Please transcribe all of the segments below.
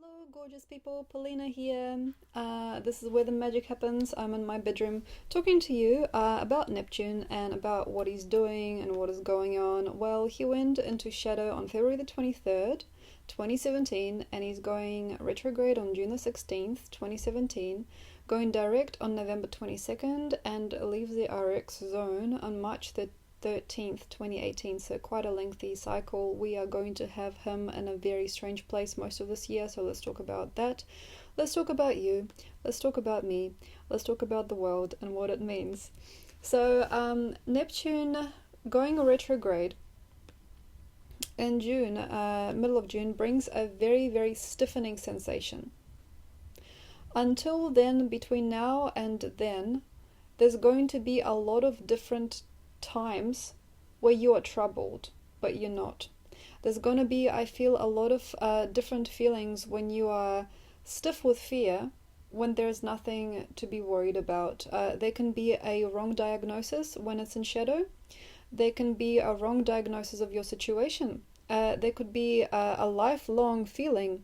Hello, gorgeous people. Polina here. This is where the magic happens. I'm in my bedroom talking to you about Neptune and about what he's doing and what is going on. Well, he went into shadow on February the 23rd, 2017, and he's going retrograde on June the 16th, 2017, going direct on November 22nd, and leaves the RX zone on March the 13th, 2018, so quite a lengthy cycle. We are going to have him in a very strange place most of this year, so let's talk about that. Let's talk about you. Let's talk about me. Let's talk about the world and what it means. So, Neptune going retrograde in June, middle of June, brings a very, very stiffening sensation. Until then, between now and then, there's going to be a lot of different times where you are troubled, but you're not. There's going to be, I feel, a lot of different feelings when you are stiff with fear, when there's nothing to be worried about. There can be a wrong diagnosis when it's in shadow. There can be a wrong diagnosis of your situation. There could be a lifelong feeling,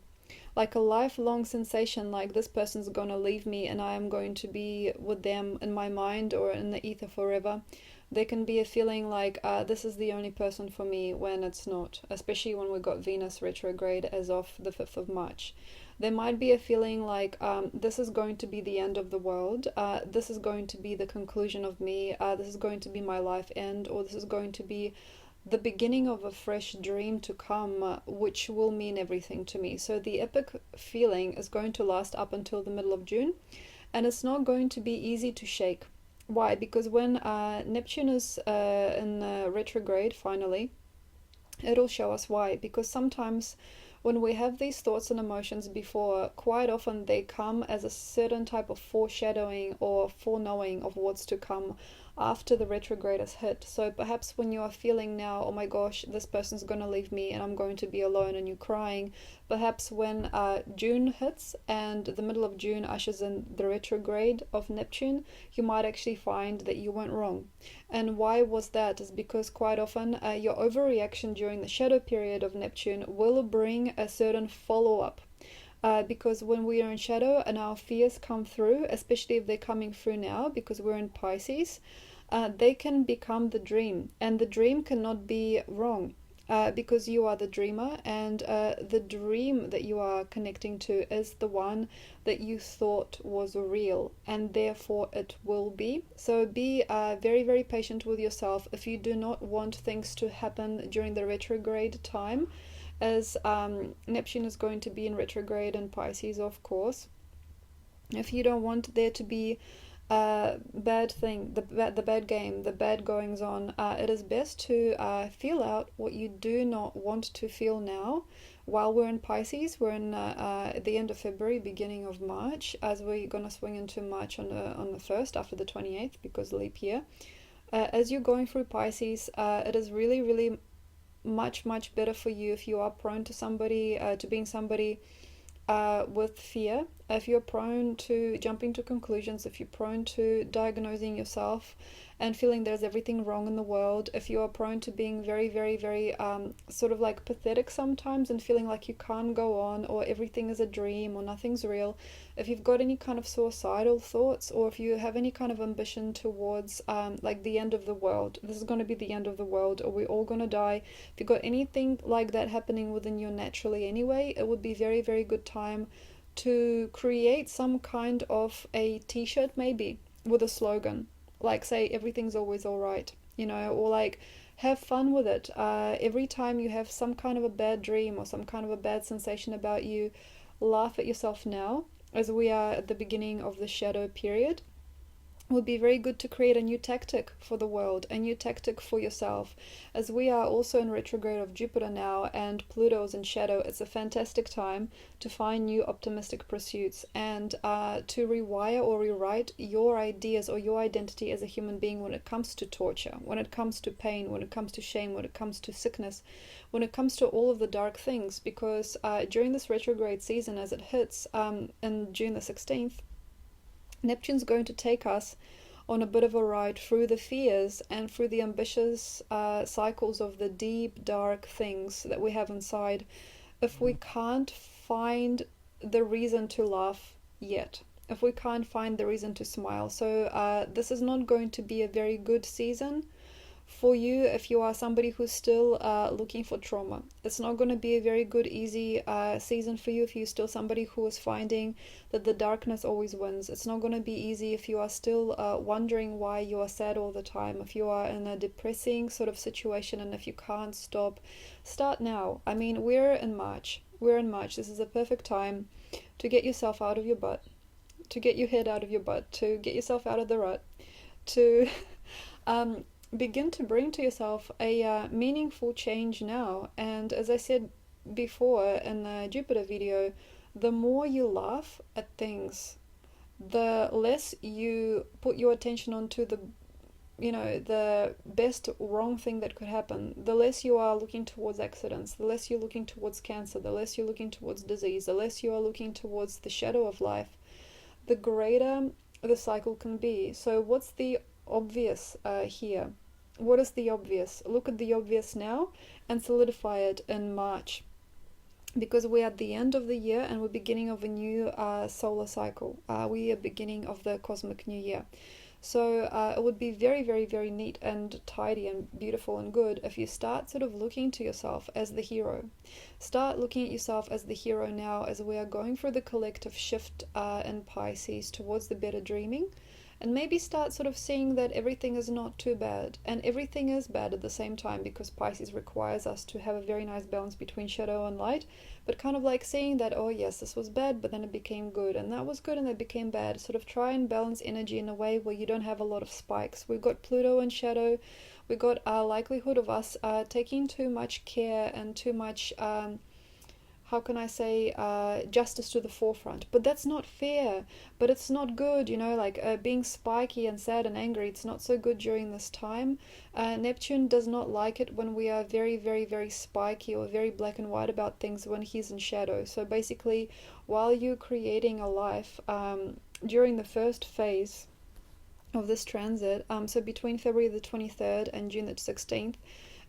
like a lifelong sensation, like this person's going to leave me and I am going to be with them in my mind or in the ether forever. There can be a feeling like this is the only person for me when it's not, especially when we got Venus retrograde as of the 5th of March. There might be a feeling like this is going to be the end of the world, this is going to be the conclusion of me, this is going to be my life end, or this is going to be the beginning of a fresh dream to come, which will mean everything to me. So the epic feeling is going to last up until the middle of June, and it's not going to be easy to shake. Why? Because when Neptune is in retrograde, finally, it'll show us why. Because sometimes when we have these thoughts and emotions before, quite often they come as a certain type of foreshadowing or foreknowing of what's to come after the retrograde has hit. So perhaps when you are feeling now, oh my gosh, this person's going to leave me and I'm going to be alone, and you're crying, perhaps when June hits and the middle of June ushers in the retrograde of Neptune, you might actually find that you went wrong. And why was that? Is because quite often your overreaction during the shadow period of Neptune will bring a certain follow-up. Because when we are in shadow and our fears come through, especially if they're coming through now because we're in Pisces, they can become the dream, and the dream cannot be wrong. Because you are the dreamer, and the dream that you are connecting to is the one that you thought was real, and therefore it will be. So be very, very patient with yourself if you do not want things to happen during the retrograde time, as Neptune is going to be in retrograde in Pisces, of course. If you don't want there to be bad thing, the bad game, the bad goings on, it is best to feel out what you do not want to feel now. While we're in Pisces, we're in at the end of February, beginning of March, as we're gonna swing into March on the 1st after the 28th because leap year. As you're going through Pisces, it is really, really much better for you if you are prone to somebody, to being somebody with fear, if you're prone to jumping to conclusions, if you're prone to diagnosing yourself and feeling there's everything wrong in the world, if you are prone to being very, very, very sort of like pathetic sometimes and feeling like you can't go on, or everything is a dream or nothing's real, if you've got any kind of suicidal thoughts, or if you have any kind of ambition towards like the end of the world, this is going to be the end of the world, or we're all going to die, if you've got anything like that happening within you naturally anyway, it would be very, very good time to create some kind of a t-shirt, maybe with a slogan, like say everything's always all right, or like have fun with it. Every time you have some kind of a bad dream or some kind of a bad sensation about you, laugh at yourself now, as we are at the beginning of the shadow period. Would be very good to create a new tactic for the world, a new tactic for yourself. As we are also in retrograde of Jupiter now and Pluto is in shadow, it's a fantastic time to find new optimistic pursuits and to rewire or rewrite your ideas or your identity as a human being when it comes to torture, when it comes to pain, when it comes to shame, when it comes to sickness, when it comes to all of the dark things. Because during this retrograde season, as it hits in June the 16th, Neptune's going to take us on a bit of a ride through the fears and through the ambitious cycles of the deep, dark things that we have inside. If we can't find the reason to laugh yet, if we can't find the reason to smile. So this is not going to be a very good season for you if you are somebody who's still looking for trauma. It's not going to be a very good, easy season for you if you're still somebody who is finding that the darkness always wins. It's not going to be easy if you are still wondering why you are sad all the time, if you are in a depressing sort of situation, and if you can't stop. Start now. I mean, we're in March. This is a perfect time to get yourself out of your butt, to get your head out of your butt, to get yourself out of the rut, to begin to bring to yourself a meaningful change now. And as I said before in the Jupiter video, the more you laugh at things, the less you put your attention onto the best wrong thing that could happen. The less you are looking towards accidents, the less you're looking towards cancer, the less you're looking towards disease, the less you are looking towards the shadow of life, the greater the cycle can be. So what's the obvious here? What is the obvious? Look at the obvious now and solidify it in March, because we're at the end of the year and we're beginning of a new solar cycle. We are beginning of the cosmic new year. So it would be very, very, very neat and tidy and beautiful and good if you start sort of looking to yourself as the hero. Start looking at yourself as the hero now, as we are going through the collective shift in Pisces towards the better dreaming. And maybe start sort of seeing that everything is not too bad, and everything is bad at the same time, because Pisces requires us to have a very nice balance between shadow and light, but kind of like seeing that, oh yes, this was bad, but then it became good, and that was good and it became bad. Sort of try and balance energy in a way where you don't have a lot of spikes. We've got Pluto and shadow. We've got a likelihood of us taking too much care and too much how can I say, justice to the forefront. But that's not fair, but it's not good, like being spiky and sad and angry. It's not so good during this time. Neptune does not like it when we are very, very, very spiky or very black and white about things when he's in shadow. So basically, while you're creating a life, during the first phase of this transit, so between February the 23rd and June the 16th,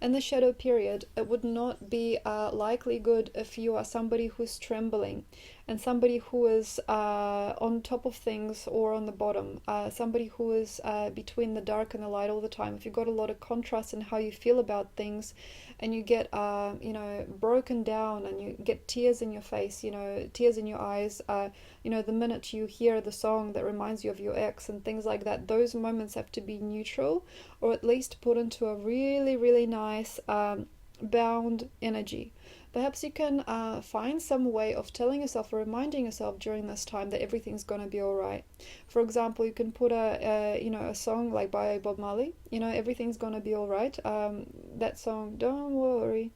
in the shadow period, it would not be likely good if you are somebody who's trembling and somebody who is on top of things or on the bottom, somebody who is between the dark and the light all the time. If you've got a lot of contrast in how you feel about things, and you get broken down, and you get tears in your face, tears in your eyes, the minute you hear the song that reminds you of your ex and things like that, those moments have to be neutral, or at least put into a really, really nice bound energy. Perhaps you can find some way of telling yourself or reminding yourself during this time that everything's going to be all right. For example, you can put a song like by Bob Marley, everything's going to be all right. That song, don't worry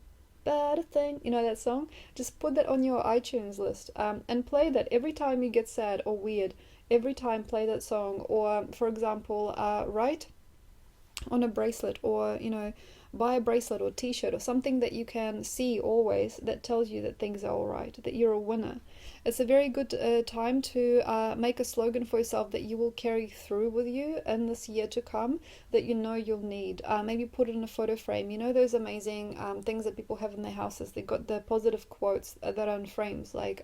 about a thing, that song. Just put that on your iTunes list and play that every time you get sad or weird. Every time play that song. Or, for example, write on a bracelet, or buy a bracelet or t-shirt or something that you can see always that tells you that things are all right, that you're a winner. It's a very good time to make a slogan for yourself that you will carry through with you in this year to come, that you'll need. Maybe put it in a photo frame. Those amazing things that people have in their houses. They got the positive quotes that are in frames, like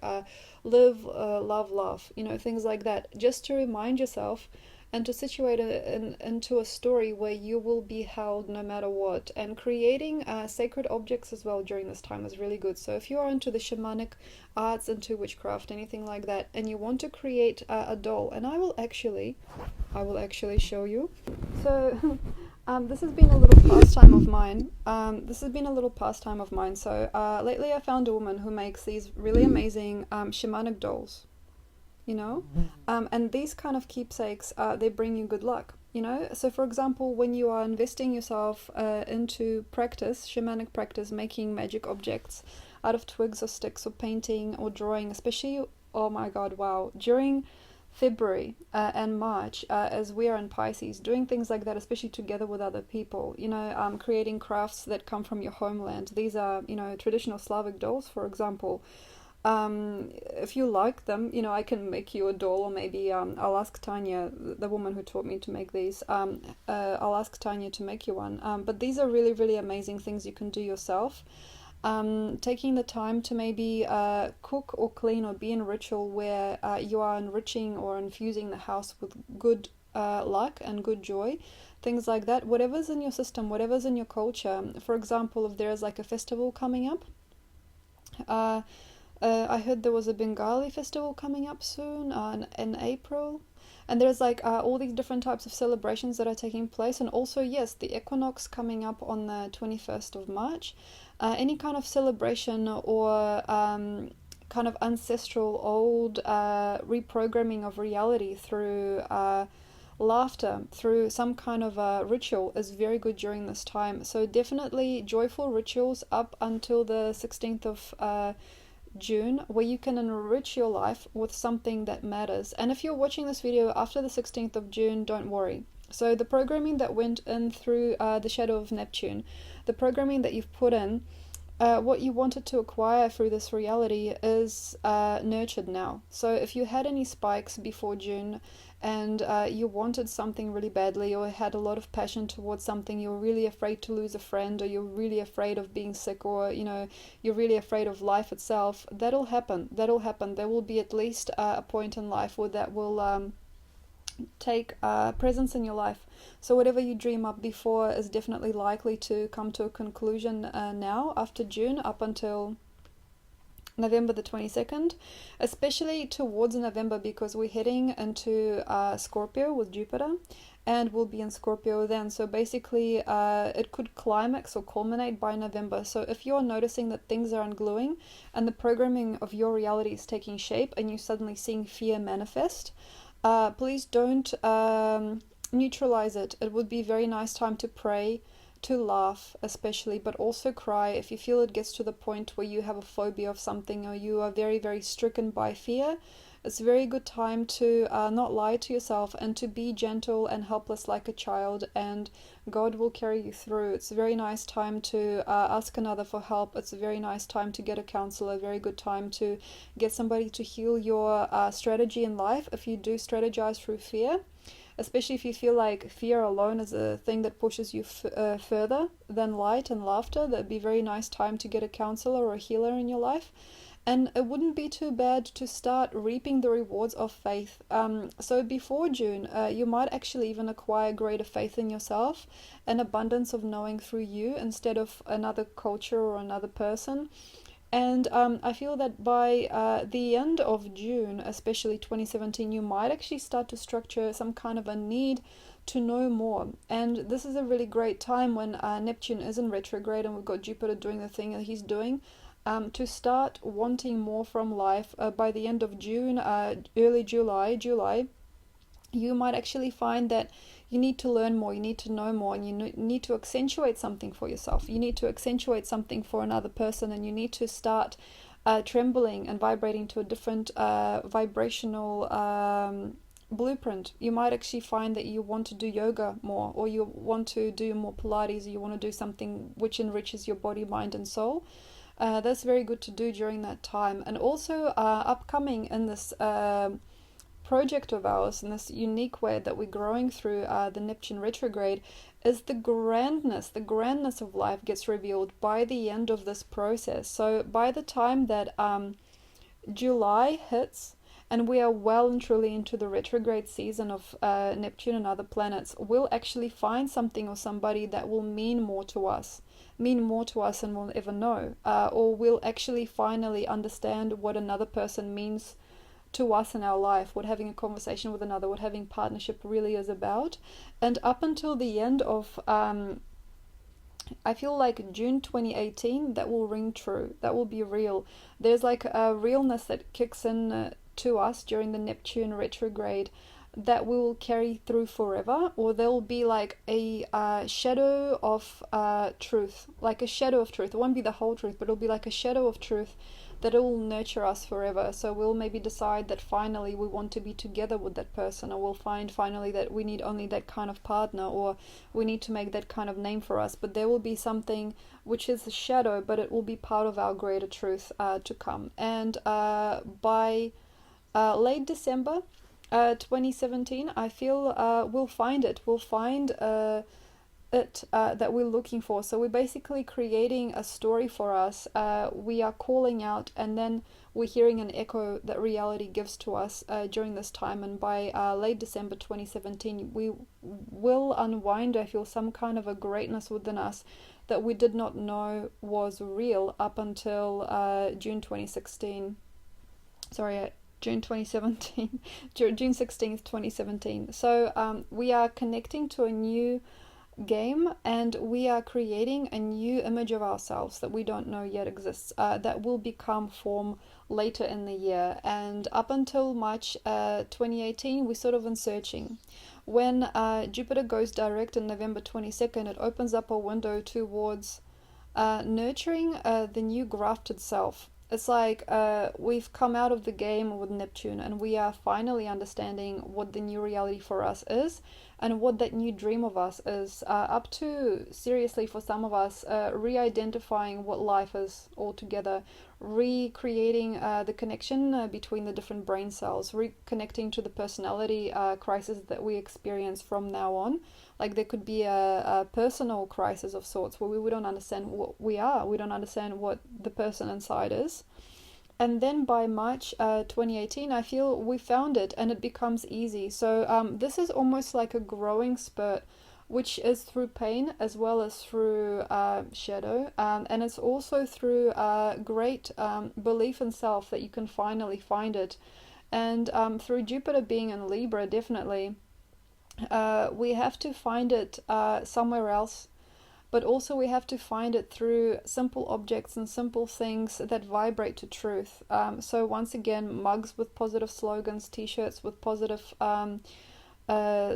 live, love, laugh, things like that, just to remind yourself and to situate it into a story where you will be held no matter what. And creating sacred objects as well during this time is really good. So if you are into the shamanic arts, into witchcraft, anything like that, and you want to create a doll, and I will actually show you. So this has been a little pastime of mine. So lately I found a woman who makes these really amazing shamanic dolls. And these kind of keepsakes, they bring you good luck, So for example, when you are investing yourself into practice, shamanic practice, making magic objects out of twigs or sticks, or painting or drawing, especially, oh my god, wow, during February and March, as we are in Pisces, doing things like that, especially together with other people, creating crafts that come from your homeland. These are, traditional Slavic dolls, for example. If you like them, I can make you a doll, or maybe I'll ask Tanya, the woman who taught me to make these, I'll ask Tanya to make you one. But these are really, really amazing things you can do yourself. taking the time to maybe cook or clean or be in ritual where you are enriching or infusing the house with good luck and good joy, things like that. Whatever's in your system, whatever's in your culture. For example, if there's like a festival coming up, I heard there was a Bengali festival coming up soon in April. And there's like all these different types of celebrations that are taking place. And also, yes, the equinox coming up on the 21st of March. Any kind of celebration or kind of ancestral old reprogramming of reality through laughter, through some kind of ritual is very good during this time. So definitely joyful rituals up until the 16th of June, where you can enrich your life with something that matters. And if you're watching this video after the 16th of June, don't worry. So the programming that went in through the shadow of Neptune, the programming that you've put in, what you wanted to acquire through this reality is nurtured now. So if you had any spikes before June and you wanted something really badly, or had a lot of passion towards something, you're really afraid to lose a friend, or you're really afraid of being sick, or you're really afraid of life itself, that'll happen. There will be at least a point in life where that will take presence in your life. So whatever you dream up before is definitely likely to come to a conclusion now after June, up until November the 22nd, especially towards November, because we're heading into Scorpio with Jupiter, and we'll be in Scorpio then. So basically it could climax or culminate by November. So if you're noticing that things are ungluing and the programming of your reality is taking shape and you're suddenly seeing fear manifest, please don't neutralize it. It would be a very nice time to pray, to laugh especially, but also cry if you feel it gets to the point where you have a phobia of something, or you are very, very stricken by fear. It's a very good time to not lie to yourself and to be gentle and helpless like a child, and God will carry you through. It's a very nice time to ask another for help. It's a very nice time to get a counselor, a very good time to get somebody to heal your strategy in life if you do strategize through fear. Especially if you feel like fear alone is a thing that pushes you further than light and laughter, that'd be a very nice time to get a counselor or a healer in your life. And it wouldn't be too bad to start reaping the rewards of faith. So before June, you might actually even acquire greater faith in yourself, an abundance of knowing through you instead of another culture or another person. And I feel that by the end of June, especially 2017, you might actually start to structure some kind of a need to know more. And this is a really great time when Neptune is in retrograde and we've got Jupiter doing the thing that he's doing, to start wanting more from life. By the end of June, early July, you might actually find that you need to learn more, you need to know more, and you need to accentuate something for yourself. You need to accentuate something for another person, and you need to start trembling and vibrating to a different vibrational blueprint. You might actually find that you want to do yoga more, or you want to do more Pilates, or you want to do something which enriches your body, mind, and soul. That's very good to do during that time. And also upcoming in this project of ours, in this unique way that we're growing through the Neptune retrograde, is the grandness of life gets revealed by the end of this process. So by the time that July hits and we are well and truly into the retrograde season of Neptune and other planets, we'll actually find something or somebody that will mean more to us than we'll ever know, or we'll actually finally understand what another person means to us in our life, what having a conversation with another, what having partnership really is about. And up until the end of I feel like June 2018, that will ring true, that will be real. There's like a realness that kicks in to us during the Neptune retrograde that will carry through forever, or there'll be like a shadow of truth, like a shadow of truth. It won't be the whole truth, but it'll be like a shadow of truth that it will nurture us forever. So we'll maybe decide that finally we want to be together with that person, or we'll find finally that we need only that kind of partner, or we need to make that kind of name for us. But there will be something which is a shadow, but it will be part of our greater truth to come. And by late December 2017, I feel we'll find it. We'll find it that we're looking for. So we're basically creating a story for us. We are calling out, and then we're hearing an echo that reality gives to us during this time. And by late December 2017, we will unwind, I feel, some kind of a greatness within us that we did not know was real up until June 2016. Sorry, June 2017, June 16th, 2017. So we are connecting to a new game, and we are creating a new image of ourselves that we don't know yet exists, that will become form later in the year. And up until March 2018, we're sort of in searching. When Jupiter goes direct in November 22nd, it opens up a window towards nurturing the new grafted self. It's like we've come out of the game with Neptune, and we are finally understanding what the new reality for us is, and what that new dream of us is, up to, seriously, for some of us, re-identifying what life is altogether, recreating the connection between the different brain cells, reconnecting to the personality crisis that we experience from now on. Like there could be a personal crisis of sorts where we don't understand what we are, we don't understand what the person inside is. And then by March 2018, I feel we found it, and it becomes easy. So this is almost like a growing spurt, which is through pain as well as through shadow. And it's also through great belief in self that you can finally find it. And through Jupiter being in Libra, definitely, we have to find it somewhere else. But also we have to find it through simple objects and simple things that vibrate to truth. So once again, mugs with positive slogans, t-shirts with positive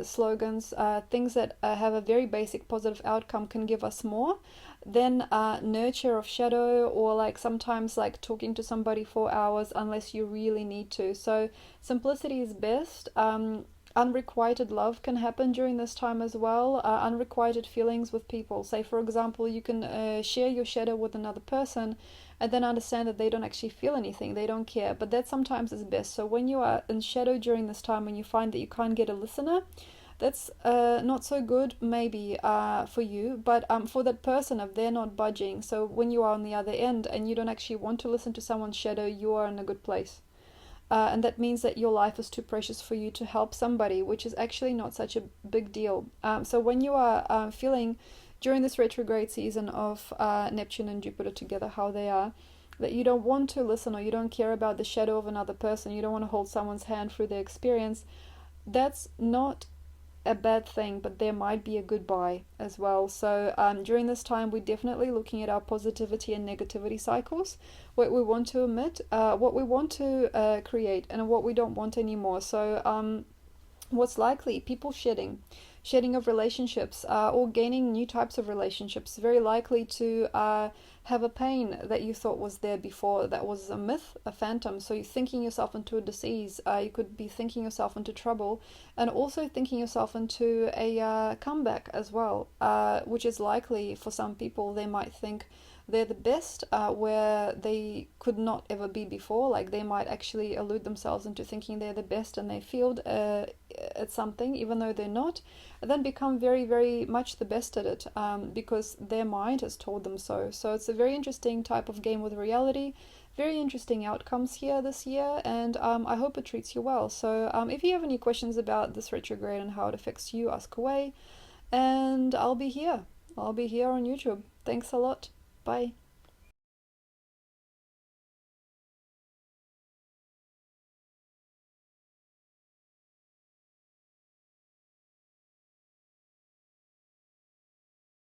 slogans, things that have a very basic positive outcome can give us more. Then nurture of shadow, or like sometimes like talking to somebody for hours unless you really need to. So simplicity is best. Unrequited love can happen during this time as well. Unrequited feelings with people. Say, for example, you can share your shadow with another person and then understand that they don't actually feel anything, they don't care. But that sometimes is best. So when you are in shadow during this time, when you find that you can't get a listener, that's not so good maybe for you, but for that person, if they're not budging. So when you are on the other end and you don't actually want to listen to someone's shadow, you are in a good place. And that means that your life is too precious for you to help somebody, which is actually not such a big deal. So when you are feeling during this retrograde season of Neptune and Jupiter together, how they are, that you don't want to listen, or you don't care about the shadow of another person, you don't want to hold someone's hand through their experience, that's not a bad thing, but there might be a goodbye as well. So during this time, we're definitely looking at our positivity and negativity cycles, what we want to emit, what we want to create, and what we don't want anymore. So what's likely? People shedding of relationships, or gaining new types of relationships, very likely to have a pain that you thought was there before that was a myth, a phantom. So you're thinking yourself into a disease, you could be thinking yourself into trouble, and also thinking yourself into a comeback as well, which is likely for some people. They might think they're the best where they could not ever be before. Like they might actually elude themselves into thinking they're the best, and they failed at something even though they're not, and then become very, very much the best at it because their mind has told them so. So it's a very interesting type of game with reality. Very interesting outcomes here this year, and I hope it treats you well. So if you have any questions about this retrograde and how it affects you, ask away, and I'll be here on YouTube. Thanks a lot. Bye.